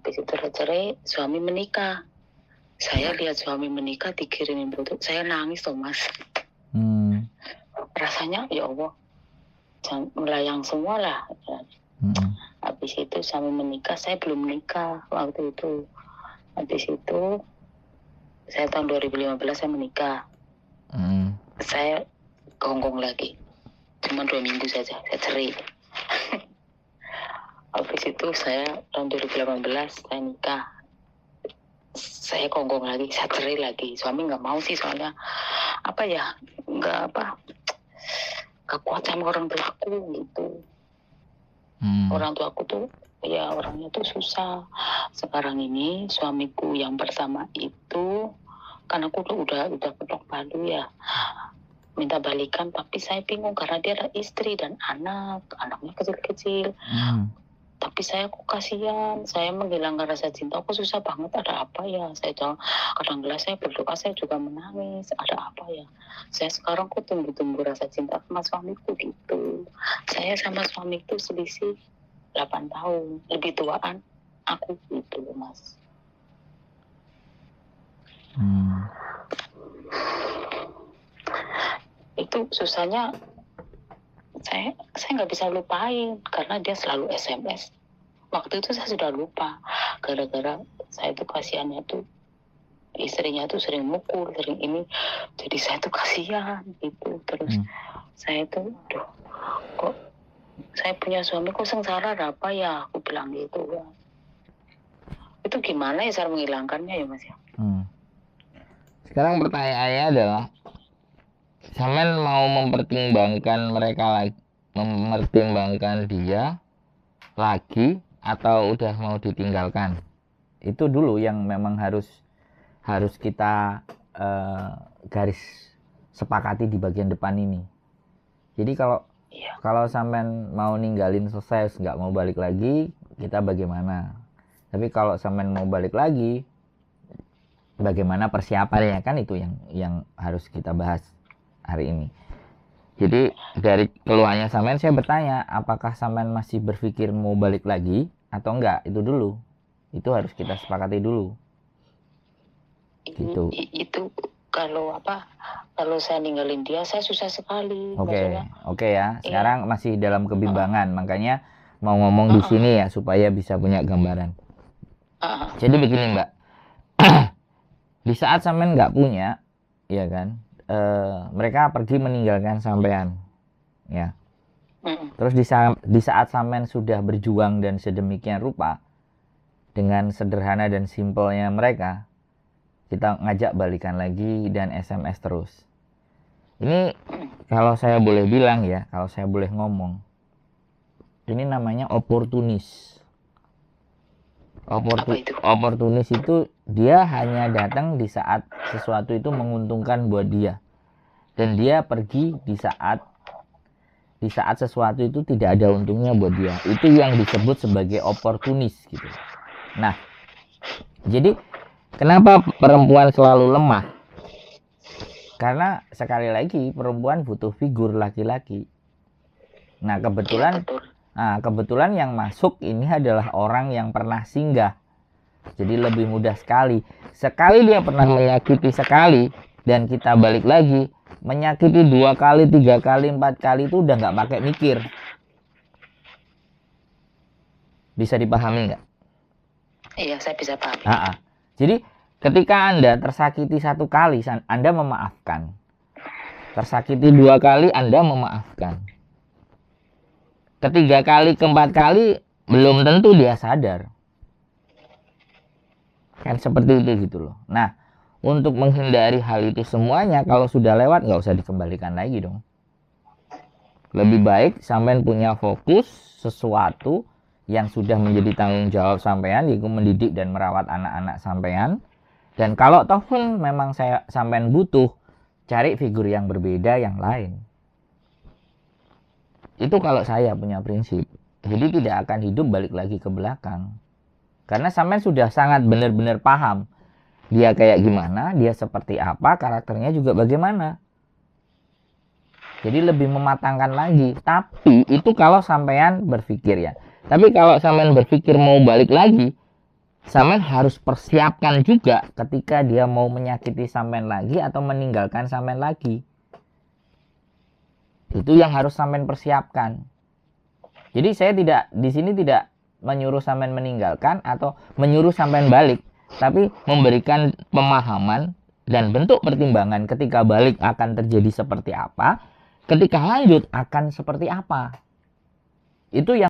Habis itu cerai, suami menikah. Saya lihat suami menikah dikirimin foto, saya nangis tuh mas. Rasanya ya Allah, melayang semua lah. Habis itu suami menikah, saya belum menikah waktu itu. Habis itu saya tahun 2015 saya menikah. Saya ke Hongkong lagi, cuma 2 minggu saja, saya cerai. Habis itu saya tahun 2018 saya nikah. Saya ke Hongkong lagi, saya cerai lagi. Suami nggak mau sih, soalnya apa ya, nggak kuat sama orang tuaku gitu. Orang tuaku tuh ya orangnya tuh susah. Sekarang ini suamiku yang pertama itu, karena aku udah ketok palu ya, minta balikan, tapi saya bingung karena dia ada istri dan anaknya kecil-kecil. Tapi saya kok kasihan, saya menghilangkan rasa cinta, aku susah banget, ada apa ya? Kadang-kadang saya berdoa, saya juga menangis, ada apa ya? Saya sekarang kok tumbuh rasa cinta sama suamiku gitu. Saya sama suamiku selisih 8 tahun, lebih tuaan aku gitu mas. Itu susahnya, saya nggak bisa lupain karena dia selalu SMS. Waktu itu saya sudah lupa gara-gara saya tuh kasihannya tuh istrinya tuh sering mukul, sering ini, jadi saya tuh kasihan gitu. Terus saya tuh kok saya punya suami kok sengsara, ada apa ya, aku bilang gitu ya. Itu gimana ya cara menghilangkannya ya mas ya? Sekarang pertanyaannya adalah, Samen mau mempertimbangkan mempertimbangkan dia lagi atau udah mau ditinggalkan? Itu dulu yang memang harus kita garis sepakati di bagian depan ini. Jadi kalau Samen mau ninggalin selesai, nggak mau balik lagi, kita bagaimana? Tapi kalau Samen mau balik lagi, bagaimana persiapannya, kan itu yang harus kita bahas hari ini. Jadi dari keluhannya Samen, saya bertanya, apakah Samen masih berpikir mau balik lagi atau enggak? Itu dulu, itu harus kita sepakati dulu. Gitu. Itu kalau saya ninggalin dia, saya susah sekali. Oke ya. Sekarang masih dalam kebimbangan, makanya mau ngomong di sini ya supaya bisa punya gambaran. Jadi begini Mbak, di saat Samen nggak punya, ya kan? Mereka pergi meninggalkan sampean, ya. Terus di saat Samen sudah berjuang dan sedemikian rupa, dengan sederhana dan simpelnya mereka, kita ngajak balikan lagi dan SMS terus. Ini kalau saya boleh bilang ya, kalau saya boleh ngomong, ini namanya oportunis. Oportunis itu dia hanya datang di saat sesuatu itu menguntungkan buat dia, dan dia pergi di saat sesuatu itu tidak ada untungnya buat dia. Itu yang disebut sebagai oportunis gitu. Nah, jadi kenapa perempuan selalu lemah? Karena sekali lagi perempuan butuh figur laki-laki. Nah, kebetulan yang masuk ini adalah orang yang pernah singgah. Jadi lebih mudah sekali. Sekali dia pernah menyakiti sekali dan kita balik lagi, menyakiti 2 kali, 3 kali, 4 kali itu udah nggak pakai mikir. Bisa dipahami nggak? Iya, saya bisa paham. Jadi ketika Anda tersakiti 1 kali, Anda memaafkan. Tersakiti 2 kali, Anda memaafkan. Ketiga kali, keempat kali, belum tentu dia sadar. Kan seperti itu gitu loh. Nah, untuk menghindari hal itu semuanya, kalau sudah lewat nggak usah dikembalikan lagi dong. Lebih baik sampean punya fokus sesuatu yang sudah menjadi tanggung jawab sampean, yaitu mendidik dan merawat anak-anak sampean. Dan kalau toh pun memang sampean butuh, cari figur yang berbeda yang lain. Itu kalau saya punya prinsip. Jadi tidak akan hidup balik lagi ke belakang. Karena sampean sudah sangat benar-benar paham dia kayak gimana, dia seperti apa, karakternya juga bagaimana. Jadi lebih mematangkan lagi. Tapi itu kalau sampean berpikir ya. Tapi kalau sampean berpikir mau balik lagi, sampean harus persiapkan juga ketika dia mau menyakiti sampean lagi atau meninggalkan sampean lagi. Itu yang harus sampean persiapkan. Jadi saya di sini tidak menyuruh sampean meninggalkan atau menyuruh sampean balik, tapi memberikan pemahaman dan bentuk pertimbangan ketika balik akan terjadi seperti apa, ketika lanjut akan seperti apa. Itu yang